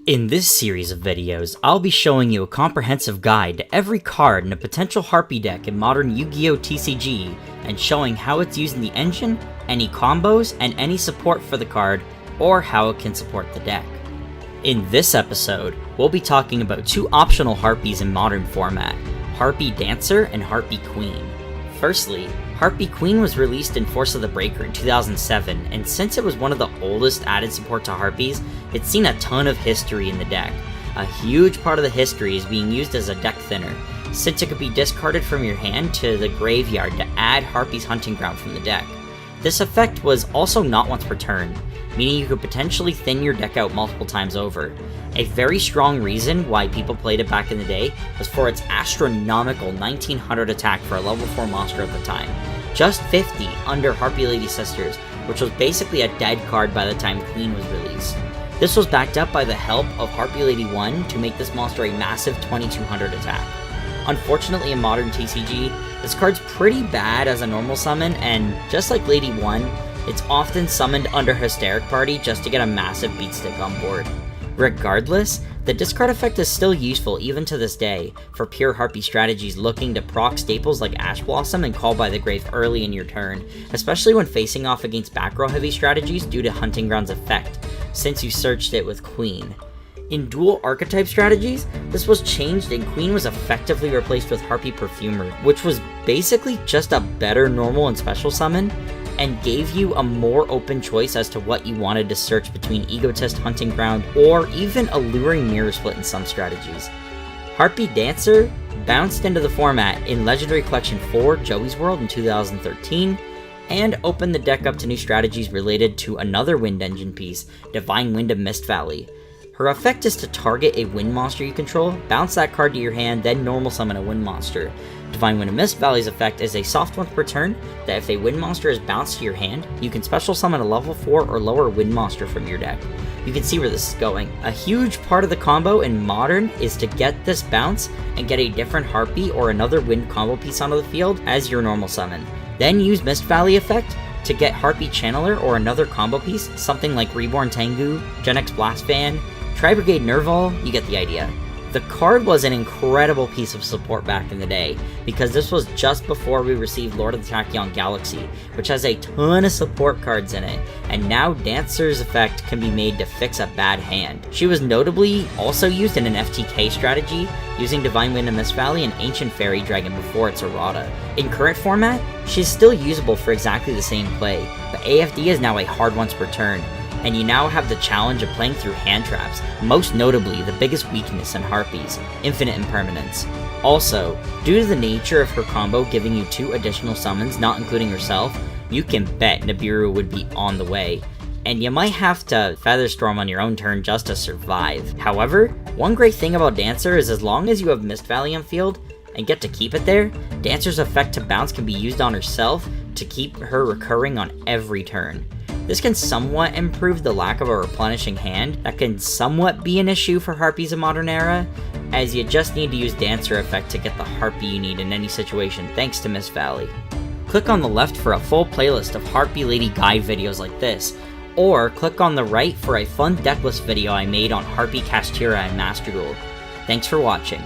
In this series of videos, I'll be showing you a comprehensive guide to every card in a potential Harpie deck in modern Yu-Gi-Oh! TCG, and showing how it's used in the engine, any combos, and any support for the card, or how it can support the deck. In this episode, we'll be talking about two optional Harpies in modern format, Harpie Dancer and Harpie Queen. Firstly, Harpie Queen was released in Force of the Breaker in 2007, and since it was one of the oldest added support to Harpies, it's seen a ton of history in the deck. A huge part of the history is being used as a deck thinner, since it could be discarded from your hand to the graveyard to add Harpie's Hunting Ground from the deck. This effect was also not once per turn, meaning you could potentially thin your deck out multiple times over. A very strong reason why people played it back in the day was for its astronomical 1900 attack for a level 4 monster at the time. Just 50 under Harpie Lady Sisters, which was basically a dead card by the time Queen was released. This was backed up by the help of Harpie Lady 1 to make this monster a massive 2200 attack. Unfortunately in modern TCG, this card's pretty bad as a normal summon, and just like Lady 1, it's often summoned under Hysteric Party just to get a massive beat stick on board. Regardless, the discard effect is still useful even to this day for pure Harpie strategies looking to proc staples like Ash Blossom and Call by the Grave early in your turn, especially when facing off against back row heavy strategies due to Hunting Ground's effect, since you searched it with Queen. In dual archetype strategies, this was changed and Queen was effectively replaced with Harpie Perfumer, which was basically just a better normal and special summon, and gave you a more open choice as to what you wanted to search between Egotist, Hunting Ground, or even Alluring Mirror Split in some strategies. Harpie Dancer bounced into the format in Legendary Collection 4 Joey's World in 2013, and opened the deck up to new strategies related to another Wind Engine piece, Divine Wind of Mist Valley. Her effect is to target a wind monster you control, bounce that card to your hand, then normal summon a wind monster. Divine Wind of Mist Valley's effect is a soft once per turn that if a wind monster is bounced to your hand, you can special summon a level 4 or lower wind monster from your deck. You can see where this is going. A huge part of the combo in Modern is to get this bounce and get a different Harpie or another wind combo piece onto the field as your normal summon. Then use Mist Valley effect to get Harpie Channeler or another combo piece, something like Reborn Tengu, Gen X Blast Fan, Tri-Brigade Nerval, you get the idea. The card was an incredible piece of support back in the day, because this was just before we received Lord of the Tachyon Galaxy, which has a ton of support cards in it, and now Dancer's effect can be made to fix a bad hand. She was notably also used in an FTK strategy, using Divine Wind of Mist Valley and Ancient Fairy Dragon before its errata. In current format, she's still usable for exactly the same play, but AFD is now a hard once per turn, and you now have the challenge of playing through hand traps, most notably the biggest weakness in Harpies, Infinite Impermanence. Also, due to the nature of her combo giving you 2 additional summons, not including herself, you can bet Nibiru would be on the way, and you might have to Featherstorm on your own turn just to survive. However, one great thing about Dancer is as long as you have Mist Valley on field, and get to keep it there, Dancer's effect to bounce can be used on herself to keep her recurring on every turn. This can somewhat improve the lack of a replenishing hand that can somewhat be an issue for Harpies in Modern Era, as you just need to use Dancer effect to get the Harpie you need in any situation thanks to Mist Valley. Click on the left for a full playlist of Harpie Lady guide videos like this, or click on the right for a fun decklist video I made on Harpie Castira and Master Duel. Thanks for watching.